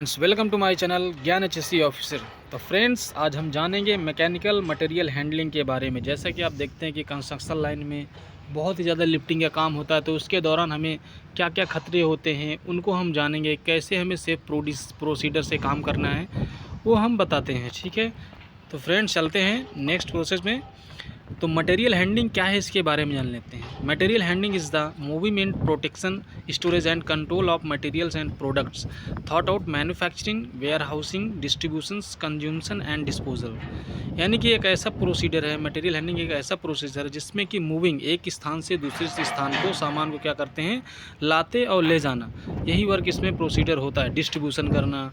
Friends, welcome to my channel Gyan HSC officer. तो friends, आज हम जानेंगे मैकेनिकल मटेरियल हैंडलिंग के बारे में। जैसा कि आप देखते हैं कि कंस्ट्रक्शन लाइन में बहुत ही ज़्यादा लिफ्टिंग का काम होता है, तो उसके दौरान हमें क्या क्या खतरे होते हैं उनको हम जानेंगे। कैसे हमें सेफ प्रोसीडर से काम करना है वो हम बताते हैं, ठीक है। तो फ्रेंड्स, चलते हैं नेक्स्ट प्रोसेस में। तो मटेरियल हैंडलिंग क्या है, इसके बारे में जान लेते हैं। Material handling is the movement, protection, storage and control of materials and products थॉट आउट manufacturing, warehousing, distributions, consumption and disposal. यानी कि एक ऐसा प्रोसीजर है, मटेरियल हैंडलिंग एक ऐसा प्रोसीजर है जिसमें कि मूविंग, एक स्थान से दूसरे स्थान को, सामान को क्या करते हैं, लाते और ले जाना। यही वर्क इसमें प्रोसीजर होता है। डिस्ट्रीब्यूशन करना,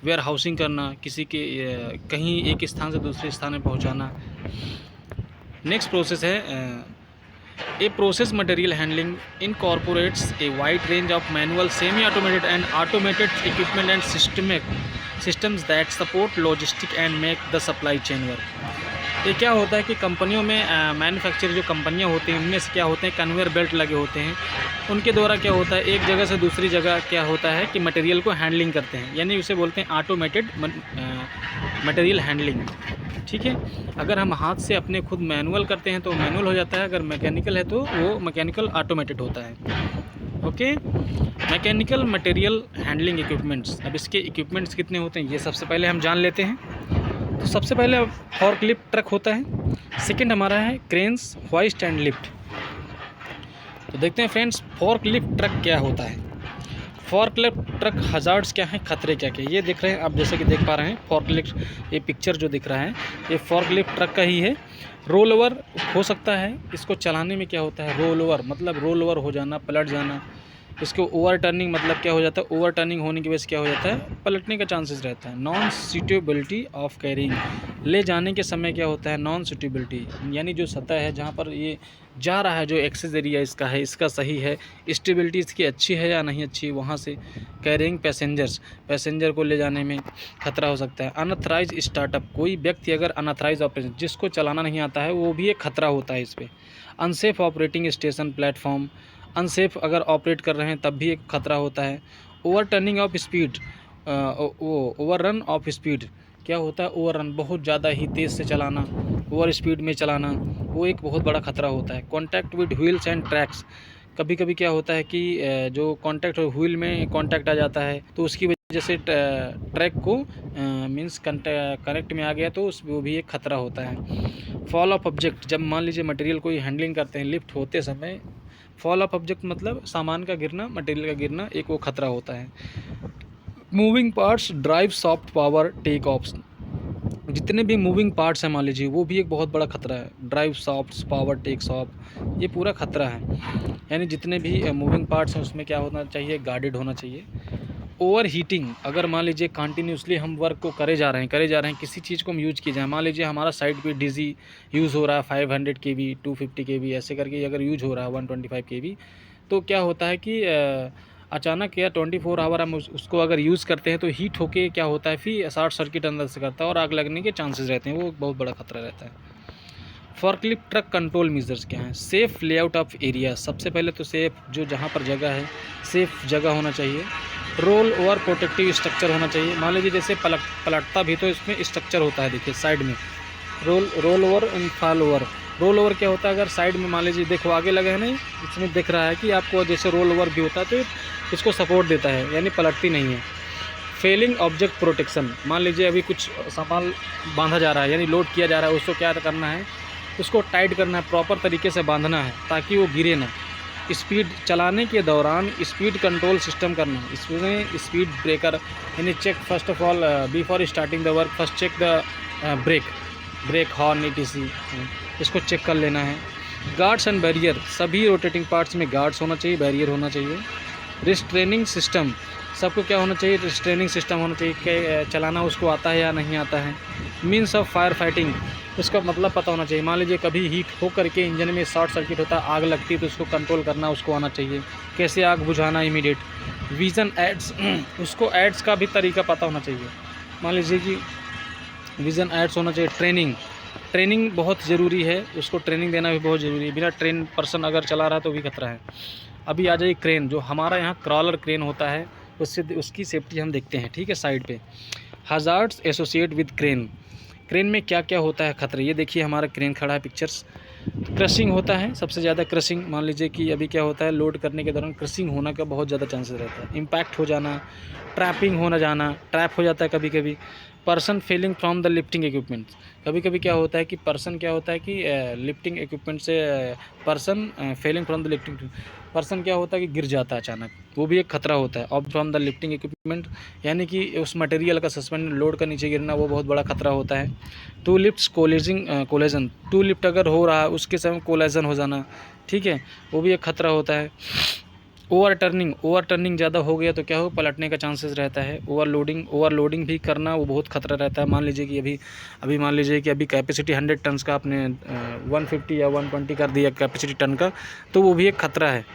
वेयर हाउसिंग करना, किसी के कहीं एक स्थान से दूसरे स्थान में पहुँचाना। नेक्स्ट प्रोसेस है a process material handling incorporates a wide range of manual, semi automated and automated equipment and systems that support logistic and make the supply chain work. ये क्या होता है कि कंपनियों में मैन्युफैक्चर जो कंपनियां होती हैं उनमें से क्या होते हैं, कन्वेयर बेल्ट लगे होते हैं। उनके द्वारा क्या होता है, एक जगह से दूसरी जगह क्या होता है कि मटेरियल को हैंडलिंग करते हैं, यानी उसे बोलते हैं ऑटोमेटेड मटेरियल हैंडलिंग, ठीक है। अगर हम हाथ से अपने खुद मैनुअल करते हैं तो मैनुअल हो जाता है, अगर मैकेनिकल है तो वो मैकेनिकल ऑटोमेटेड होता है। Okay, mechanical material handling equipments. अब इसके इक्विपमेंट्स कितने होते हैं ये सबसे पहले हम जान लेते हैं। तो सबसे पहले फॉर्कलिफ्ट ट्रक होता है। सेकंड हमारा है क्रेन्स, होइस्ट एंड लिफ्ट। तो देखते हैं फ्रेंड्स, फॉर्कलिफ्ट ट्रक क्या होता है। फॉर्कलिफ्ट ट्रक हजार्ड्स क्या हैं, खतरे क्या क्या, ये देख रहे हैं आप, जैसे कि देख पा रहे हैं फॉर्कलिफ्ट, ये पिक्चर जो दिख रहा है ये फॉर्कलिफ्ट ट्रक का ही है। रोल ओवर हो सकता है, इसको चलाने में क्या होता है, रोल ओवर मतलब रोल ओवर हो जाना, पलट जाना। इसको ओवर टर्निंग मतलब क्या हो जाता है, ओवर टर्निंग होने की वजह से क्या हो जाता है, पलटने का चांसेस रहता है। नॉन सूटेबिलिटी ऑफ कैरिंग, ले जाने के समय क्या होता है, नॉन सूटेबिलिटी, यानी जो सतह है जहाँ पर ये जा रहा है, जो एक्सेस एरिया इसका है, इसका सही है, स्टेबिलिटी इसकी अच्छी है या नहीं अच्छी, वहाँ से कैरिंग पैसेंजर को ले जाने में खतरा हो सकता है। अनऑथराइज स्टार्टअप, कोई व्यक्ति अगर अनऑथराइज ऑपरेशन, जिसको चलाना नहीं आता है, वो भी एक खतरा होता है इस पर। Unsafe operating station platform, unsafe अगर ऑपरेट कर रहे हैं तब भी एक खतरा होता है। Over turning of speed, over run of speed, क्या होता है, ओवर रन, बहुत ज़्यादा ही तेज़ से चलाना, ओवर स्पीड में चलाना, वो एक बहुत बड़ा खतरा होता है। Contact with wheels and tracks, कभी कभी क्या होता है कि जो कॉन्टैक्ट व्हील में कॉन्टैक्ट आ जाता है तो उसकी वजह से ट्रैक को मींस कनेक्ट में आ गया तो वो भी एक खतरा होता है। फॉल ऑफ ऑब्जेक्ट, जब मान लीजिए मटेरियल को हैंडलिंग करते हैं लिफ्ट होते समय, फॉल ऑफ ऑब्जेक्ट मतलब सामान का गिरना, मटेरियल का गिरना, एक वो खतरा होता है। Moving parts, drive, soft power, take offs, जितने भी मूविंग पार्ट्स हैं मान लीजिए वो भी एक बहुत बड़ा खतरा है। Drive, soft power, takes off, ये पूरा खतरा है। यानी जितने भी मूविंग पार्ट्स हैं उसमें क्या होना चाहिए, गार्डेड होना चाहिए। ओवर हीटिंग, अगर मान लीजिए कंटिन्यूसली हम वर्क को करे जा रहे हैं, किसी चीज़ को हम यूज किए जाए, मान लीजिए हमारा साइड पे डीजी यूज़ हो रहा है 500 kV, 250 kV, ऐसे करके अगर यूज हो रहा है 125 kV, तो क्या होता है कि अचानक या 24 आवर हम उसको अगर यूज़ करते हैं तो हीट होके क्या होता है, फिर शॉर्ट सर्किट अंदर से करता है और आग लगने के चांसेस रहते हैं, वो बहुत बड़ा खतरा रहता है। फॉर्कलिफ्ट ट्रक कंट्रोल मेजर्स क्या हैं। सेफ़ लेआउट ऑफ एरिया, सबसे पहले तो सेफ़, जो जहाँ पर जगह है सेफ़ जगह होना चाहिए। रोल ओवर प्रोटेक्टिव स्ट्रक्चर होना चाहिए। मान लीजिए जैसे पलटता भी तो इसमें स्ट्रक्चर होता है, देखिए साइड में roll over and fall over. Roll over क्या होता है, अगर साइड में मान लीजिए देखो आगे लगा है नहीं, इसमें दिख रहा है कि आपको जैसे रोल ओवर भी होता है तो इसको सपोर्ट देता है, यानी पलटती नहीं है। फेलिंग ऑब्जेक्ट प्रोटेक्शन, मान लीजिए अभी कुछ सामान बांधा जा रहा है, यानी लोड किया जा रहा है, उसको क्या करना है, उसको टाइट करना है, प्रॉपर तरीके से बांधना है ताकि वो गिरे ना। स्पीड, चलाने के दौरान स्पीड कंट्रोल सिस्टम करना, इसमें स्पीड ब्रेकर, यानी check first of all before starting the work, first check the brake horn etc, इसको चेक कर लेना है। गार्ड्स एंड बैरियर, सभी रोटेटिंग पार्ट्स में गार्ड्स होना चाहिए, बैरियर होना चाहिए। रिस्ट्रेनिंग सिस्टम, सबको क्या होना चाहिए, रिस्ट्रेनिंग सिस्टम होना चाहिए कि चलाना उसको आता है या नहीं आता है। मीन्स ऑफ फायर फाइटिंग, उसका मतलब पता होना चाहिए। मान लीजिए कभी हीट हो करके इंजन में शॉर्ट सर्किट होता है, आग लगती है, तो उसको कंट्रोल करना उसको आना चाहिए, कैसे आग बुझाना इमीडिएट। विज़न एड्स, उसको एड्स का भी तरीका पता होना चाहिए। मान लीजिए कि विज़न एड्स होना चाहिए। ट्रेनिंग बहुत ज़रूरी है, उसको ट्रेनिंग देना भी बहुत ज़रूरी है। बिना ट्रेन पर्सन अगर चला रहा है तो भी खतरा है। अभी आ जाइए क्रेन, जो हमारा यहाँ क्रॉलर क्रेन होता है, उससे उसकी सेफ्टी हम देखते हैं, ठीक है। साइड पे hazards associate with crane, crane में क्या क्या होता है खतरे, ये देखिए हमारा क्रेन खड़ा है पिक्चर्स। तो क्रशिंग होता है, सबसे ज़्यादा क्रशिंग, मान लीजिए कि अभी क्या होता है लोड करने के दौरान क्रशिंग होने का बहुत ज़्यादा चांसेस रहता है। इम्पैक्ट हो जाना, ट्रैपिंग होना जाना, ट्रैप हो जाता है कभी कभी। Person falling from the lifting equipments, कभी कभी क्या होता है कि पर्सन क्या होता है कि लिफ्टिंग इक्विपमेंट से person falling from the lifting, person क्या होता है कि गिर जाता है अचानक, वो भी एक खतरा होता है। Of from the lifting equipment यानी कि उस मटेरियल का सस्पेंड लोड का नीचे गिरना, वो बहुत बड़ा खतरा होता है। Two lifts collision, two lift अगर हो रहा है उसके समय कोलेजन हो जाना, ठीक है, वो भी एक खतरा होता है। ओवर टर्निंग ज़्यादा हो गया तो क्या हो, पलटने का चांसेस रहता है। ओवरलोडिंग भी करना, वो बहुत खतरा रहता है। मान लीजिए कि अभी मान लीजिए कि अभी कैपेसिटी 100 टन का आपने 150 या 120 कर दिया कैपेसिटी टन का, तो वो भी एक खतरा है।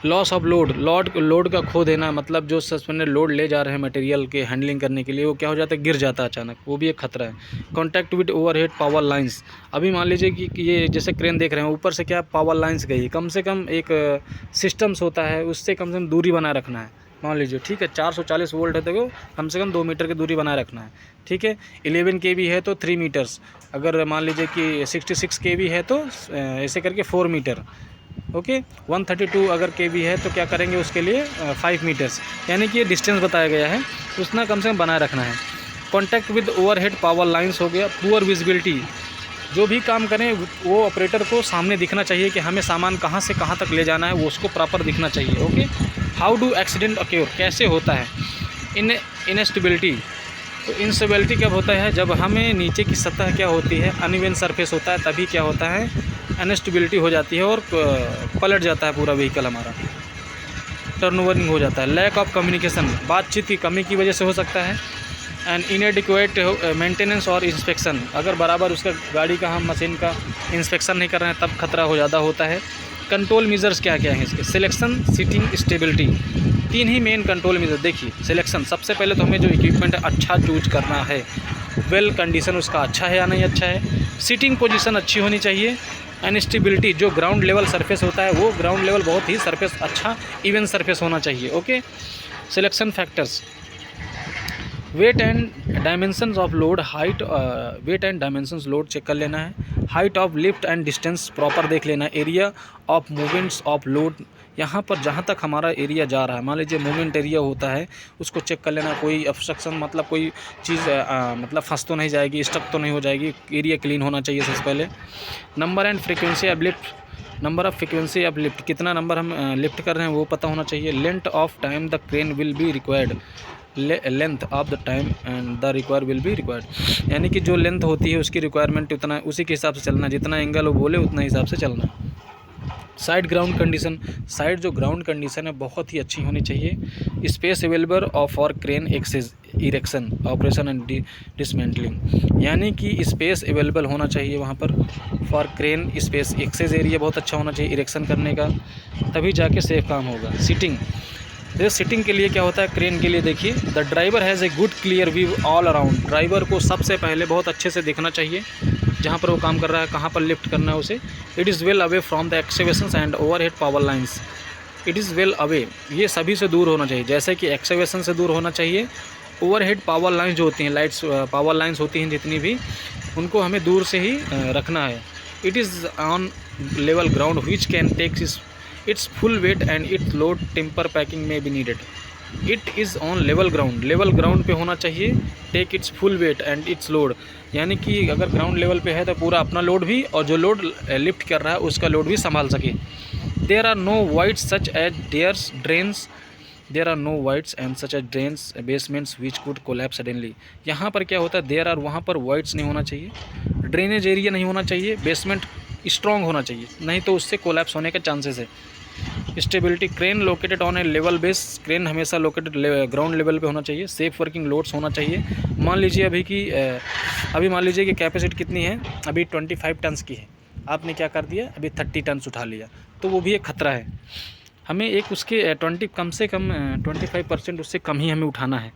लॉस ऑफ लोड का खो देना, मतलब जो सस्पेंडेड लोड ले जा रहे हैं मटेरियल के हैंडलिंग करने के लिए, वो क्या हो जाता है, गिर जाता है अचानक, वो भी एक खतरा है। Contact with overhead power lines, अभी मान लीजिए कि ये जैसे क्रेन देख रहे हैं, ऊपर से क्या पावर लाइंस गई, कम से कम एक सिस्टम्स होता है, उससे कम से कम दूरी बनाए रखना है। मान लीजिए ठीक है 440 वोल्ट है तो कम से कम 2 मीटर की दूरी बनाए रखना है, ठीक है। 11 kV है तो 3 मीटर्स, अगर मान लीजिए कि 66 kV है तो ऐसे करके 4 मीटर, ओके। 132 अगर kV है तो क्या करेंगे उसके लिए 5 मीटर्स, यानी कि ये डिस्टेंस बताया गया है, उतना कम से कम बनाए रखना है। Contact with overhead power lines हो गया। पुअर विजिबिलिटी, जो भी काम करें वो ऑपरेटर को सामने दिखना चाहिए कि हमें सामान कहाँ से कहाँ तक ले जाना है, वो उसको प्रॉपर दिखना चाहिए, okay. How do accident acquire, कैसे होता है। इनस्टेबिलिटी, तो इंस्टेबिलिटी कब होता है, जब हमें नीचे की सतह क्या होती है, अनइवन सरफेस होता है, तभी क्या होता है, अनस्टेबिलिटी हो जाती है और पलट जाता है पूरा व्हीकल हमारा, टर्नओवरिंग हो जाता है। लैक ऑफ कम्युनिकेशन, बातचीत की कमी की वजह से हो सकता है। एंड इनएडिक्वेट मेंटेनेंस और इंस्पेक्शन, अगर बराबर उसका गाड़ी का हम मशीन का इंस्पेक्शन नहीं कर रहे हैं तब खतरा हो ज़्यादा होता है। कंट्रोल मेजर्स क्या क्या हैं इसके, सिलेक्शन, सीटिंग, स्टेबिलिटी, 3 ही मेन कंट्रोल मेजर। देखिए सिलेक्शन, सबसे पहले तो हमें जो इक्विपमेंट है अच्छा चूज करना है, वेल कंडीशन उसका अच्छा है या नहीं अच्छा है। सीटिंग पोजीशन अच्छी होनी चाहिए। एंड स्टेबिलिटी, जो ग्राउंड लेवल सरफेस होता है वो ग्राउंड लेवल बहुत ही सरफेस अच्छा इवन सरफेस होना चाहिए, okay. Selection factors, weight and dimensions of load, height, weight and dimensions load check कर लेना है। Height of lift and distance proper देख लेना है। Area of movements of load, यहाँ पर जहाँ तक हमारा एरिया जा रहा है, मान लीजिए मूवमेंट एरिया होता है उसको चेक कर लेना, कोई ऑब्स्ट्रक्शन मतलब कोई चीज़ मतलब फंस तो नहीं जाएगी, स्टक तो नहीं हो जाएगी, एरिया क्लीन होना चाहिए सबसे पहले। Number and frequency of lift, number of frequency of lift, कितना नंबर हम लिफ्ट कर रहे हैं वो पता होना चाहिए। Length of time the crane will be required, length of the time and the require will be required, यानी कि जो लेंथ होती है उसकी रिक्वायरमेंट उतना, उसी के हिसाब से चलना, जितना एंगल वो बोले उतना हिसाब से चलना। साइड ग्राउंड कंडीशन, साइड जो ग्राउंड कंडीशन है बहुत ही अच्छी होनी चाहिए। Space available for crane access erection operation and dismantling, यानी कि स्पेस अवेलेबल होना चाहिए वहाँ पर for crane, space access area बहुत अच्छा होना चाहिए इरेक्शन करने का, तभी जाके सेफ काम होगा। सीटिंग, जैसे सीटिंग के लिए क्या होता है क्रेन के लिए, देखिए the driver has a good clear view all around, driver को सबसे पहले बहुत अच्छे से देखना चाहिए जहाँ पर वो काम कर रहा है, कहाँ पर लिफ्ट करना है उसे। It is well away from the excavations and overhead power lines, it is well away, ये सभी से दूर होना चाहिए, जैसे कि एक्सकेवेशन से दूर होना चाहिए। ओवरहेड पावर लाइन्स जो होती हैं, लाइट्स पावर लाइन्स होती हैं जितनी भी, उनको हमें दूर से ही रखना है। It is on level ground which can take its full weight and its load, timber packing में भी needed. It is on level ground पे होना चाहिए। Take its full weight and its load, यानी कि अगर ग्राउंड लेवल पे है तो पूरा अपना लोड भी और जो लोड लिफ्ट कर रहा है उसका लोड भी संभाल सके। There are no voids such as dares drains, there are no voids and such as drains basements which could collapse suddenly. यहाँ पर क्या होता है, देयर आर, वहाँ पर वाइड्स नहीं होना चाहिए, ड्रेनेज एरिया नहीं होना चाहिए, बेसमेंट स्ट्रॉन्ग होना चाहिए, नहीं तो उससे कोलैप्स होने का चांसेस है। Stability, crane located on A level base, crane हमेशा लोकेटेड ग्राउंड लेवल पे होना चाहिए। सेफ वर्किंग लोड्स होना चाहिए। मान लीजिए अभी मान लीजिए कि कैपेसिटी कितनी है, अभी 25 टन्स की है, आपने क्या कर दिया, अभी 30 टन्स उठा लिया, तो वो भी एक खतरा है। हमें एक उसके 20 कम से कम 25% उससे कम ही हमें उठाना है।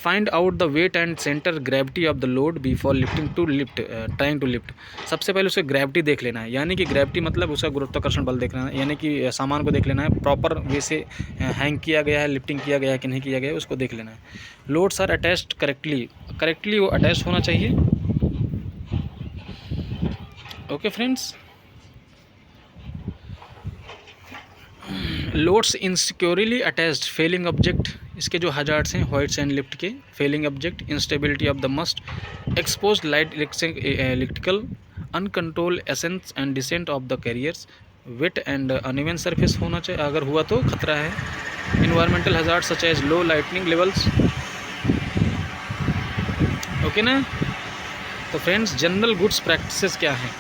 Find out the weight and centre gravity of the load before trying to lift. सबसे पहले उसे ग्रेविटी देख लेना है, यानी कि ग्रेविटी मतलब उसका गुरुत्वाकर्षण बल देखना है, यानी कि सामान को देख लेना है प्रॉपर वे से हैंग किया गया है, लिफ्टिंग किया गया है कि नहीं किया गया है, उसको देख लेना है। लोड्स आर अटैच्ड करेक्टली वो अटैच होना चाहिए। Okay friends, loads insecurely attached falling object, इसके जो हजार्ड्स हैं व्हाइट सैंड लिफ्ट के, falling object, instability of the mast, exposed light electrical, uncontrolled ascents and descent of the carriers, wet and uneven surface होना चाहिए, अगर हुआ तो खतरा है। Environmental hazard such as low lighting levels. Okay ना। तो फ्रेंड्स, जनरल गुड्स प्रैक्टिसेस क्या हैं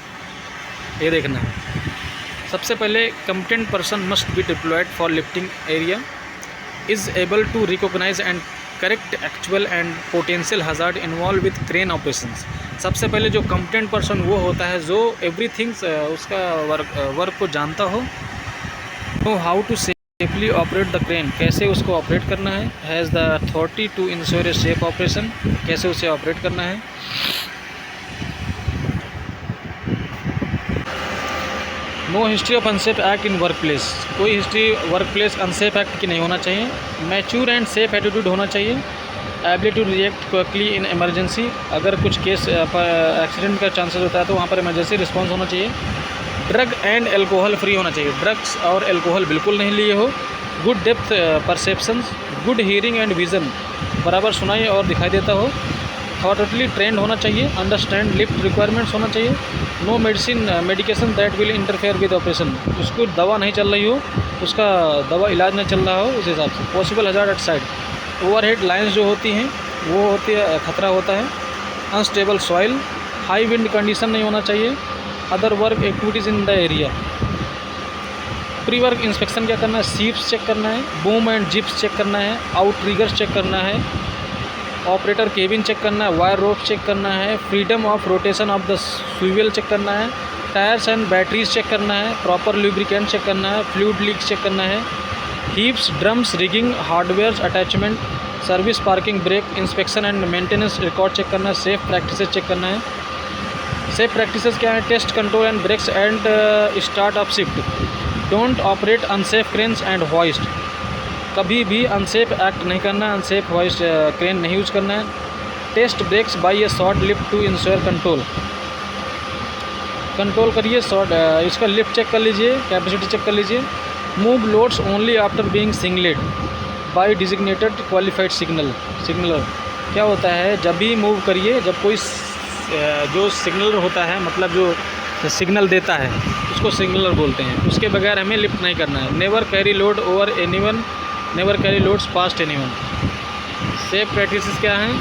ये देखना है। सबसे पहले, competent person must be deployed for lifting area, is able to recognise and correct actual and potential hazard involve with crane operations. सबसे पहले जो कंपिटेंट पर्सन वो होता है जो एवरीथिंग्स उसका वर्क को जानता हो, तो how to safely operate the crane, कैसे उसको ऑपरेट करना है, has the authority to ensure a safe operation, कैसे उसे ऑपरेट करना है। No history of unsafe act in work place, कोई history work place unsafe act की नहीं होना चाहिए। मैच्योर एंड सेफ एटीट्यूड होना चाहिए। Ability to react quickly in emergency, अगर कुछ केस एक्सीडेंट का चांसेस होता है तो वहाँ पर इमरजेंसी रिस्पॉन्स होना चाहिए। ड्रग एंड एल्कोहल फ्री होना चाहिए, ड्रग्स और एल्कोहल बिल्कुल नहीं लिए हो। Good depth perceptions, good hearing and vision, बराबर सुनाई और दिखाई देता हो। थॉटली ट्रेंड होना चाहिए। अंडरस्टैंड लिफ्ट रिक्वायरमेंट्स होना चाहिए। No medication that will interfere with operation, उसको दवा नहीं चल रही हो, उसका दवा इलाज नहीं चल रहा हो उस हिसाब से। Possible hazard at side, overhead lines जो होती हैं वो होती है, खतरा होता है। Unstable soil, high wind condition नहीं होना चाहिए। Other work activities in the area. Pre work inspection क्या करना है, सीप्स चेक करना है, बूम एंड जिप्स चेक करना है, आउटरिगर्स चेक करना है, ऑपरेटर केबिन चेक करना है, वायर रोप चेक करना है, freedom of rotation of the swivel check करना है, टायर्स एंड बैटरीज चेक करना है, प्रॉपर लुब्रिकेंट चेक करना है, फ्लूइड लीक चेक करना है, heaps, drums, rigging, hardware attachment, service, parking, brake inspection and maintenance record check करना है, सेफ प्रैक्टिसेस चेक करना है। सेफ प्रैक्टिसेस क्या है, test, control and brakes and start of shift, don't operate unsafe cranes and hoist, कभी भी unsafe act नहीं करना है, अनसेफ हॉइस्ट क्रेन नहीं यूज करना है। Test brakes by a short lift to ensure control करिए शॉर्ट, इसका लिफ्ट चेक कर लीजिए, कैपेसिटी चेक कर लीजिए। Move loads only after being signalled by designated qualified signaller, क्या होता है, जब भी मूव करिए, जब कोई जो सिग्नलर होता है, मतलब जो सिग्नल देता है उसको सिग्नलर बोलते हैं, उसके बगैर हमें लिफ्ट नहीं करना है। Never carry load over anyone, never carry loads past anyone. Safe practices क्या हैं,